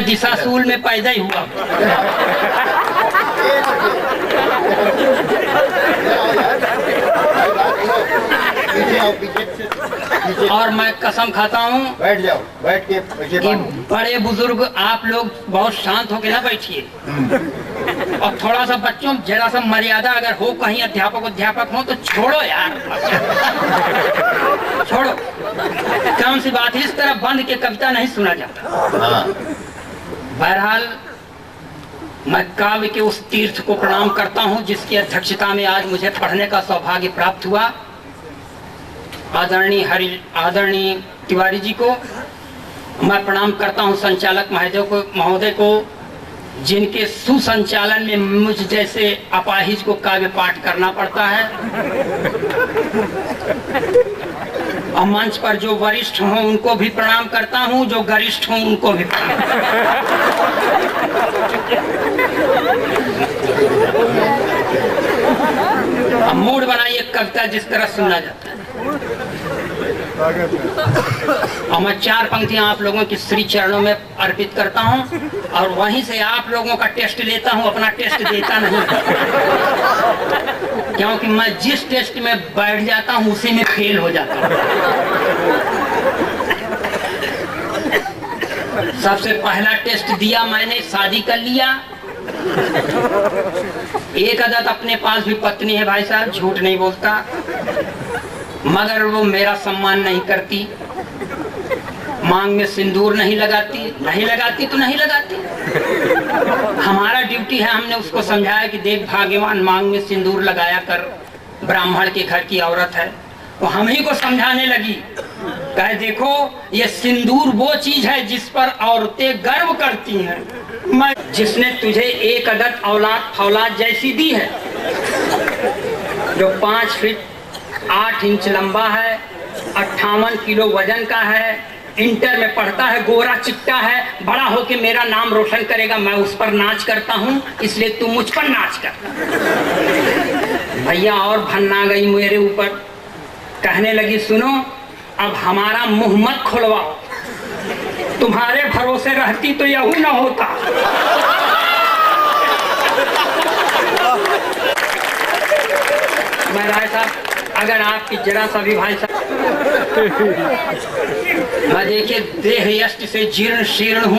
दिशाशूल में पैदा ही हुआ। और मैं कसम खाता हूँ, बैठ जाओ, बैठ के कि बड़े बुजुर्ग आप लोग बहुत शांत होकर ना बैठिए, और थोड़ा सा बच्चों जरा सा मर्यादा अगर हो, कहीं अध्यापक हो तो छोड़ो यार, छोड़ो। कौन सी बात है, इस तरह बंद के कविता नहीं सुना जाता। बहरहाल मैं काव्य के उस तीर्थ को प्रणाम करता हूं जिसकी अध्यक्षता में आज मुझे पढ़ने का सौभाग्य प्राप्त हुआ। आदरणीय तिवारी जी को मैं प्रणाम करता हूं, संचालक महोदय को, जिनके सुसंचालन में मुझ जैसे अपाहिज को काव्य पाठ करना पड़ता है। और मंच पर जो वरिष्ठ हों उनको भी प्रणाम करता हूं, जो गरिष्ठ हों उनको भी प्रणाम। अब मूड बनाइए कविता जिस तरह सुनना जाता है। और मैं 4 पंक्तियां आप लोगों की श्री चरणों में अर्पित करता हूं, और वहीं से आप लोगों का टेस्ट लेता हूं, अपना टेस्ट देता नहीं, क्योंकि मैं जिस टेस्ट में बैठ जाता हूं उसी में फेल हो जाता हूं। सबसे पहला टेस्ट दिया मैंने, शादी कर लिया। एक आदत अपने पास भी पत्नी है भाई साहब, झूठ नहीं बोलता, मगर वो मेरा सम्मान नहीं करती, मांग में सिंदूर नहीं लगाती तो नहीं लगाती। हमारा ड्यूटी है, हमने उसको समझाया कि देख भाग्यवान, मांग में सिंदूर लगाया कर, ब्राह्मण के घर की औरत है। तो हम ही को समझाने लगी, कहे देखो ये सिंदूर वो चीज है जिस पर औरतें गर्व करती हैं। मैं जिसने तुझे एक अदद औलाद जैसी दी है, जो 5 फीट 8 इंच लंबा है, 58 किलो वजन का है, इंटर में पढ़ता है, गोरा चिट्टा है, बड़ा होके मेरा नाम रोशन करेगा। मैं उस पर नाच करता हूँ, इसलिए तू मुझ पर नाच कर। भैया और भन्ना गई मेरे ऊपर, कहने लगी सुनो अब हमारा मुंह मत खुलवाओ, तुम्हारे भरोसे रहती तो यही ना होता। मैं राय साहब, अगर आपकी जरा सा भी भाई साहब, मैं देखिए देह यष्ट से जीर्ण शीर्ण हूं,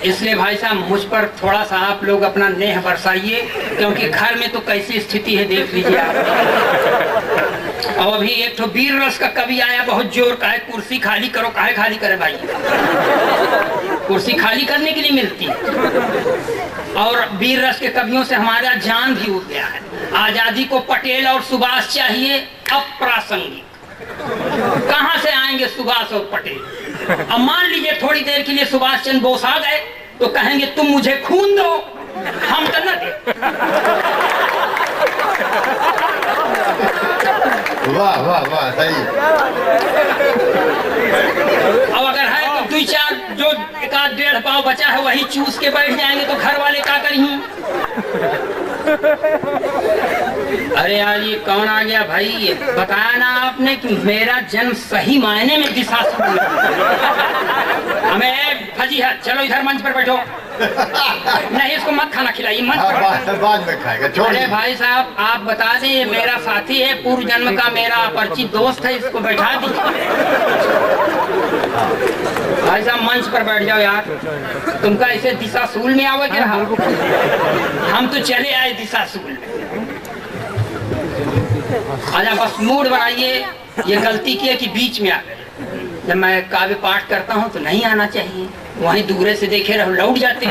इसलिए भाई साहब मुझ पर थोड़ा सा आप लोग अपना नेह बरसाइए, क्योंकि घर में तो कैसी स्थिति है देख लीजिए आप। और अभी एक तो वीर रस का कवि आया, बहुत जोर का है, कुर्सी खाली करो। काहे खाली करे भाई, कुर्सी खाली करने के लिए मिलती है। और वीर रस के कवियों से हमारा जान भी उठ गया है। आजादी को पटेल और सुभाष चाहिए, अप्रासंगिक। कहां से आएंगे सुभाष और पटेल? अब मान लीजिए थोड़ी देर के लिए सुभाष चंद्र बोस आ गए तो कहेंगे तुम मुझे खून दो, हम तो न दे। वाह वाह वाह, सही। अब अगर है तो 2-4 जो 1-1.5 पाव बचा है वही चूस के बैठ जाएंगे तो घर वाले क्या करेंगे? अरे यार ये कौन आ गया भाई? ये बताया ना आपने कि मेरा जन्म सही मायने में दिशाशूल है। हमें फजी है, चलो इधर मंच पर बैठो। नहीं इसको मत खाना खिलाइए, मंच पर बाद में खाएगा। अरे भाई साहब आप बता दें, ये मेरा साथी है, पूर्व जन्म का मेरा अपरिचित दोस्त है, इसको बैठा दीजिए। भाई साहब मंच पर बैठ जाओ यार, तुमका ऐसे दिशाशूल में आवे क्या? हम तो चले आए दिशाशूल में। अच्छा बस मूड बनाइए, ये गलती की है कि बीच में आ गए। जब मैं काव्य पाठ करता हूँ तो नहीं आना चाहिए, वहीं दूरे से देखे रहो लौट जाते।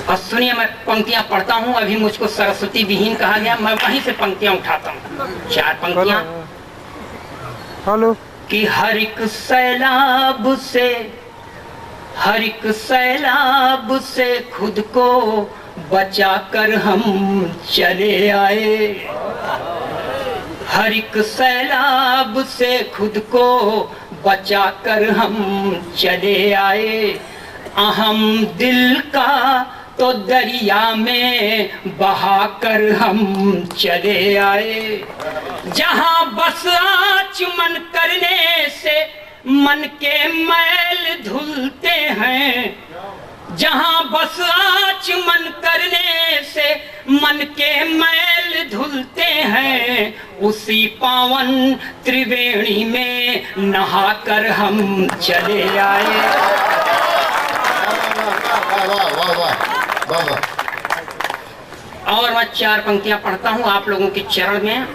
और सुनिए मैं पंक्तियां पढ़ता हूँ, अभी मुझको सरस्वती विहीन कहा गया, मैं वहीं से पंक्तियां उठाता हूँ। 4 पंक्तियां। हेलो। कि हर एक सैलाब से खुद को बचा कर हम चले आए, हर एक सैलाब से खुद को बचा कर हम चले आए, अहम दिल का तो दरिया में बहा कर हम चले आए, जहां बस आचमन करने मन के मैल धुलते हैं, जहां बस आचमन करने से मन के मैल धुलते हैं, उसी पावन त्रिवेणी में नहाकर हम चले आए। और मैं 4 पंक्तियां पढ़ता हूं आप लोगों के चरण में,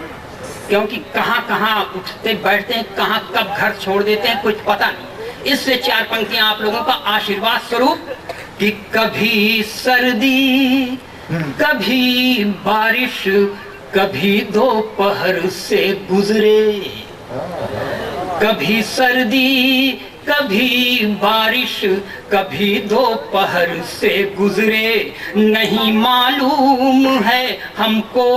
क्योंकि कहां कहां उठते बैठते हैं, कहां कब घर छोड़ देते हैं, कुछ पता नहीं। इससे 4 पंक्तियां आप लोगों का आशीर्वाद स्वरूप कि कभी सर्दी, कभी बारिश, कभी दोपहर से गुजरे, कभी सर्दी, कभी बारिश, कभी दोपहर से गुजरे, नहीं मालूम है हमको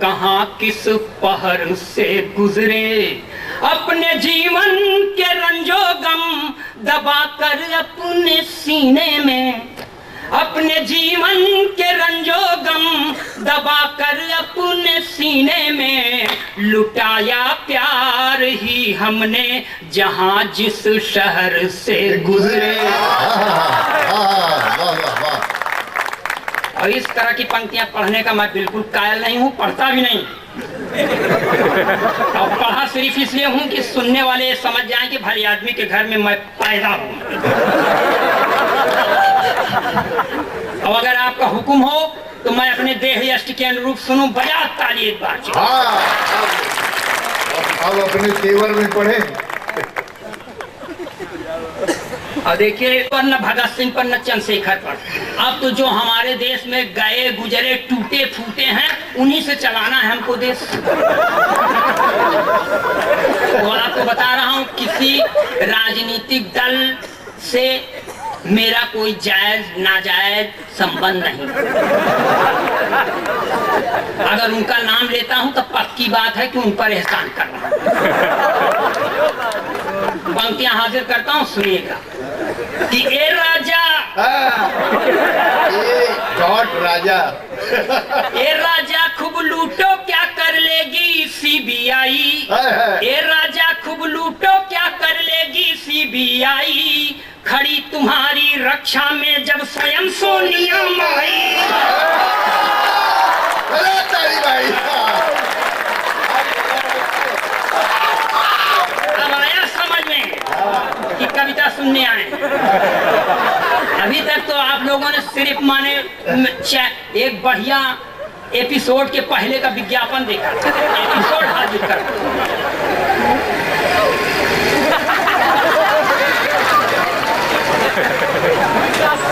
कहाँ किस पहर से गुजरे। अपने जीवन के रंजो गम दबाकर अपने सीने में, अपने जीवन के रंजो गम दबाकर अपने सीने में, लुटाया प्यार ही हमने जहां जिस शहर से गुजरे। और इस तरह की पंक्तियां पढ़ने का मैं बिल्कुल कायल नहीं हूं, पढ़ता भी नहीं। और पढ़ा सिर्फ इसलिए हूं कि सुनने वाले समझ जाएं कि भले आदमी के घर में मैं पैदा हूं। और अगर आपका हुक्म हो तो मैं अपने देह यष्ट के अनुरूप सुनूं। बजा ताली एक बार। अब अपने तेवर में पढ़े। और देखिए, पर न भगत सिंह पर न चंद्रशेखर पर, अब तो जो हमारे देश में गए गुजरे टूटे फूटे हैं उन्हीं से चलाना है हमको देश। तो आपको बता रहा हूं, किसी राजनीतिक दल से मेरा कोई जायज नाजायज संबंध नहीं। अगर उनका नाम लेता हूं तो पक्की बात है कि उन पर एहसान कर रहा हूं। पंक्तियां हाजिर करता हूं, सुनिएगा कि ए राजा, राजा, ए राजा खूब लूटो क्या कर लेगी सीबीआई, ए राजा खूब लूटो क्या कर लेगी सीबीआई, खड़ी तुम्हारी रक्षा में जब स्वयं सोनिया माई। अब आया समझ में कि कविता सुनने आए। अभी तक तो आप लोगों ने सिर्फ माने एक बढ़िया एपिसोड के पहले का विज्ञापन देखा, एपिसोड हाजिर कर।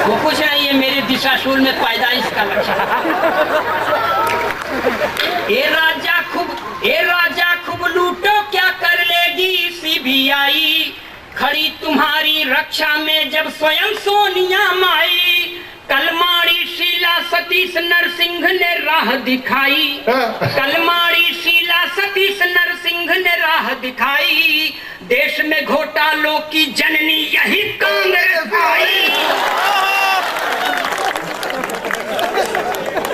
वो कुछ नहीं है, मेरे दिशाशूल में पैदाइश का लक्षण। ए राजा खूब लूटो क्या कर लेगी सीबीआई, खड़ी तुम्हारी रक्षा में जब स्वयं सोनिया माई, कलमाड़ी शीला सतीश नरसिंह ने राह दिखाई, कलमाड़ी शीला सतीश नरसिंह ने राह दिखाई, देश में घोटालों की जननी यही कांग्रेस आई।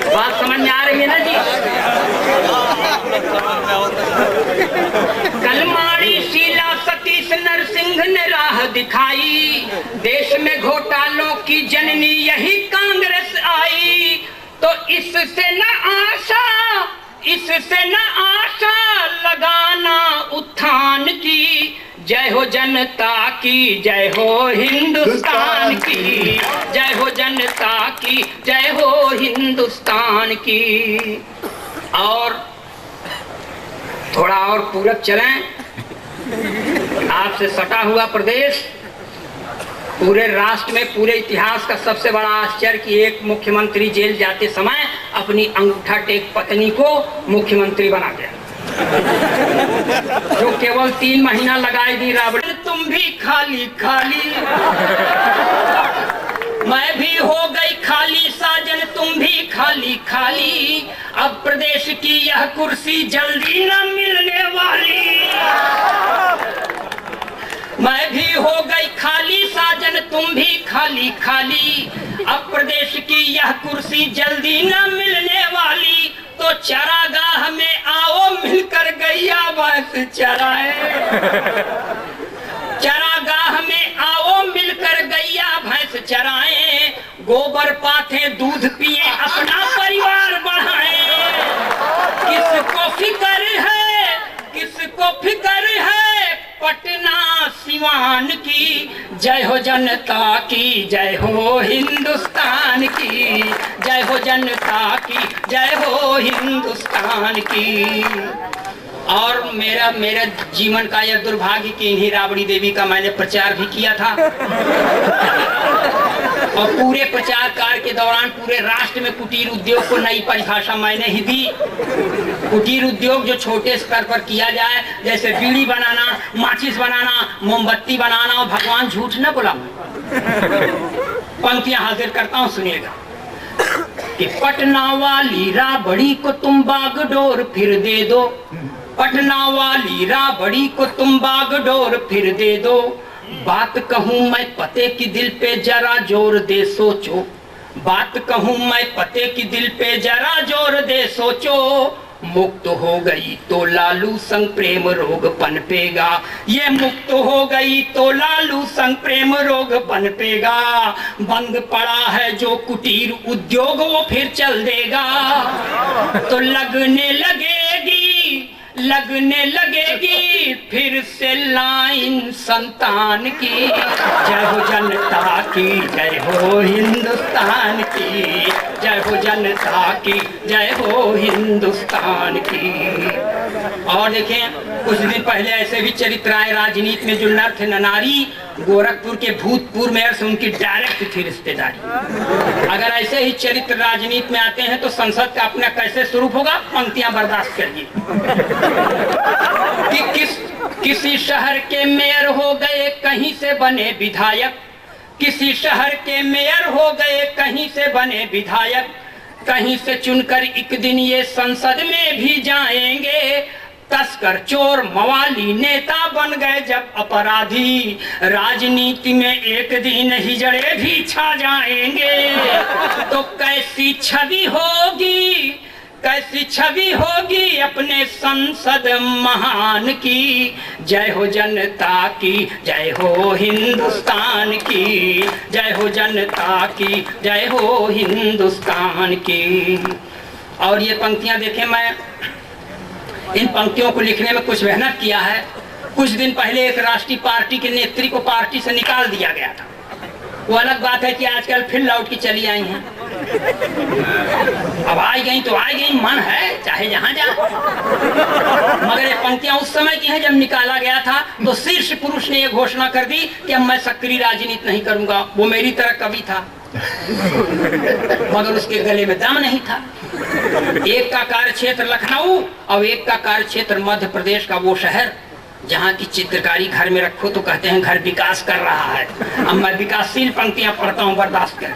बात समझ में आ रही है ना जी? कलमाड़ी शीला सतीश नरसिंह ने राह दिखाई, देश में घोटालों की जननी यही कांग्रेस आई, तो इससे न आशा लगाना उत्थान की, जय हो जनता की, जय हो हिंदुस्तान की, जय हो जनता की, जय हो हिंदुस्तान की। और थोड़ा और पूरब चलें, आपसे सटा हुआ प्रदेश, पूरे राष्ट्र में पूरे इतिहास का सबसे बड़ा आश्चर्य कि एक मुख्यमंत्री जेल जाते समय अपनी अंगूठा टेक पत्नी को मुख्यमंत्री बना गया, जो केवल 3 महीना लगाई दी राबड़ी। तुम भी खाली खाली, मैं भी हो गई खाली साजन, तुम भी खाली खाली, अब प्रदेश की यह कुर्सी जल्दी न मिलने वाली। मैं भी हो गई खाली साजन, तुम भी खाली खाली, अब प्रदेश की यह कुर्सी जल्दी न मिलने वाली, तो चरागाह में आओ मिलकर गैया भैंस चराए, चरागाह गोबर पाथे दूध पिए अपना परिवार बढ़ाए। किसको फिक्र है पटना सिवान की, जय हो जनता की, जय हो हिंदुस्तान की, जय हो जनता की, जय हो हिंदुस्तान की। और मेरा जीवन का यह दुर्भाग्य कि इन्हीं राबड़ी देवी का मैंने प्रचार भी किया था और पूरे प्रचार कार्य के दौरान पूरे राष्ट्र में कुटीर उद्योग को नई परिभाषा मैंने ही दी। कुटीर उद्योग जो छोटे स्तर पर किया जाए, जैसे बीड़ी बनाना, माचिस बनाना, मोमबत्ती बनाना, और भगवान झूठ न बोला। पंक्तियां हाजिर करता हूं, सुनिएगा कि पटना वाली राबड़ी को तुम बागडोर फिर दे दो, पटना वाली राबड़ी को तुम बागडोर फिर दे दो। बात कहूं मैं पते की दिल पे जरा जोर दे सोचो, बात कहूं मैं पते की दिल पे जरा जोर दे सोचो। मुक्त हो गई तो लालू संग प्रेम रोग पनपेगा, ये मुक्त हो गई तो लालू संग प्रेम रोग पनपेगा। बंद पड़ा है जो कुटीर उद्योग वो फिर चल देगा, तो लगने लगेगी फिर से लाइन संतान की। जय हो जनता की, जय हो हिंदुस्तान की, जय हो जनता की, जय हो हिंदुस्तान की। और देखें, कुछ दिन पहले ऐसे भी चरित्र आए राजनीति में जो नर थे नारी, गोरखपुर के भूतपूर्व मेयर से उनकी डायरेक्ट थी रिश्तेदारी। अगर ऐसे ही चरित्र राजनीति में आते हैं तो संसद का अपना कैसे स्वरूप होगा, पंक्तियां बर्दाश्त करिए। कि किसी शहर के मेयर हो गए कहीं से बने विधायक, किसी शहर के मेयर हो गए कहीं से बने विधायक। कहीं से चुनकर एक दिन ये संसद में भी जाएंगे। तस्कर चोर मवाली नेता बन गए जब अपराधी, राजनीति में एक दिन हिजड़े भी छा जाएंगे। तो कैसी छवि होगी अपने संसद महान की। जय हो जनता की, जय हो हिंदुस्तान की, जय हो जनता की, जय हो हिंदुस्तान की। और ये पंक्तियां देखें, मैं इन पंक्तियों को लिखने में कुछ मेहनत किया है। कुछ दिन पहले एक राष्ट्रीय पार्टी के नेत्री को पार्टी से निकाल दिया गया था। वो अलग बात है कि आजकल फिर लौट की चली आई हैं। अब आई गई तो आई गई, मन है चाहे जहां जा। मगर ये पंक्तियां उस समय की हैं जब निकाला गया था तो शीर्ष पुरुष ने यह घोषणा कर दी कि अब मैं सक्रिय राजनीति नहीं करूंगा। वो मेरी तरह कवि था मगर उसके गले में दम नहीं था। एक का कार्य क्षेत्र लखनऊ और एक का कार्य क्षेत्र मध्य प्रदेश का वो शहर जहाँ की चित्रकारी घर में रखो तो कहते हैं घर विकास कर रहा है। अब मैं विकासशील पंक्तियां पढ़ता हूँ, बर्दाश्त करें।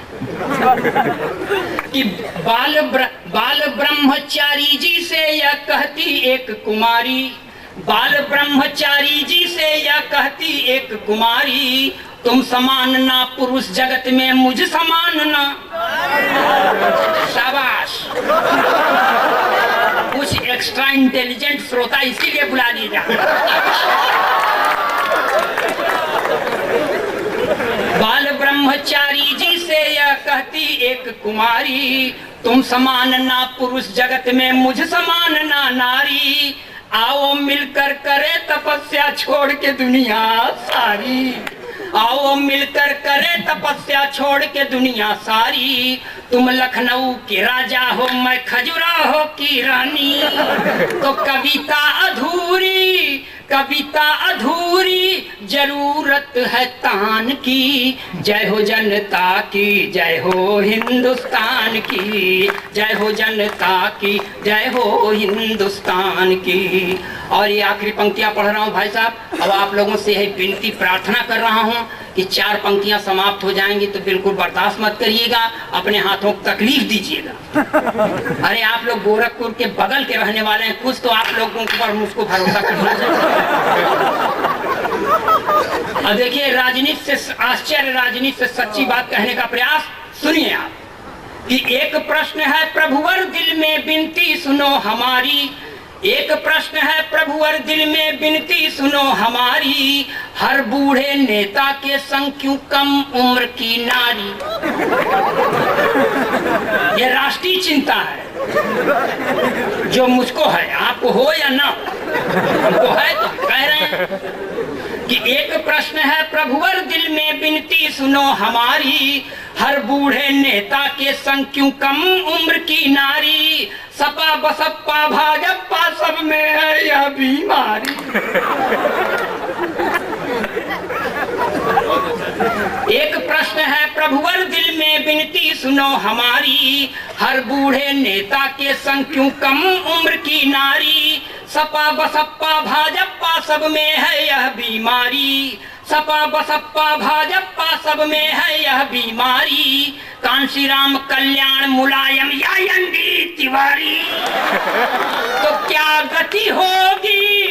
कि बाल ब्रह्मचारी जी से यह कहती एक कुमारी, बाल ब्रह्मचारी जी से यह कहती एक कुमारी, तुम समान ना पुरुष जगत में मुझ समान ना। शाबाश, कुछ एक्स्ट्रा इंटेलिजेंट श्रोता इसीलिए बुला लिए जा। बाल ब्रह्मचारी जी से यह कहती एक कुमारी, तुम समान ना पुरुष जगत में मुझ समान ना नारी। आओ मिलकर करे तपस्या छोड़ के दुनिया सारी, आओ मिलकर करे तपस्या छोड़ के दुनिया सारी। तुम लखनऊ के राजा हो मैं खजुराहो की रानी, तो कविता अधूरी जरूरत है तान की। जय हो जनता की, जय हो हिंदुस्तान की, जय हो जनता की, जय हो हिंदुस्तान की। और ये आखिरी पंक्तियां पढ़ रहा हूँ भाई साहब। अब आप लोगों से यही विनती प्रार्थना कर रहा हूँ कि 4 पंक्तियां समाप्त हो जाएंगी तो बिल्कुल बर्दाश्त मत करिएगा, अपने हाथों को तकलीफ दीजिएगा। अरे आप लोग गोरखपुर के बगल के रहने वाले हैं, कुछ तो आप लोगों पर मुझको भरोसा करना चाहिए। अब देखिए, राजनीति से आश्चर्य, राजनीति से सच्ची बात कहने का प्रयास सुनिए आप। कि एक प्रश्न है प्रभुवर दिल में विनती सुनो हमारी, एक प्रश्न है प्रभुवर दिल में विनती सुनो हमारी। हर बूढ़े नेता के संग क्यों कम उम्र की नारी। ये राष्ट्रीय चिंता है जो मुझको है, आपको हो या ना हमको है, तो कह रहे हैं कि एक प्रश्न है प्रभुवर दिल में विनती सुनो हमारी, हर बूढ़े नेता के संग क्यों कम उम्र की नारी। सपा बसपा भाजपा सब में है यह बीमारी। एक प्रश्न है प्रभुवर दिल में विनती सुनो हमारी, हर बूढ़े नेता के संग क्यों कम उम्र की नारी। सपा बसपा भाजपा सब में है यह बीमारी, सपा बसपा भाजपा सब में है यह बीमारी। कांशीराम कल्याण मुलायम या एनडी तिवारी। तो क्या गति होगी,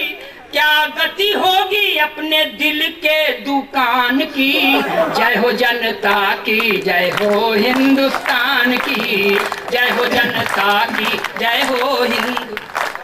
क्या गति होगी अपने दिल के दुकान की। जय हो जनता की, जय हो हिंदुस्तान की, जय हो जनता की, जय हो हिंदुस्तान।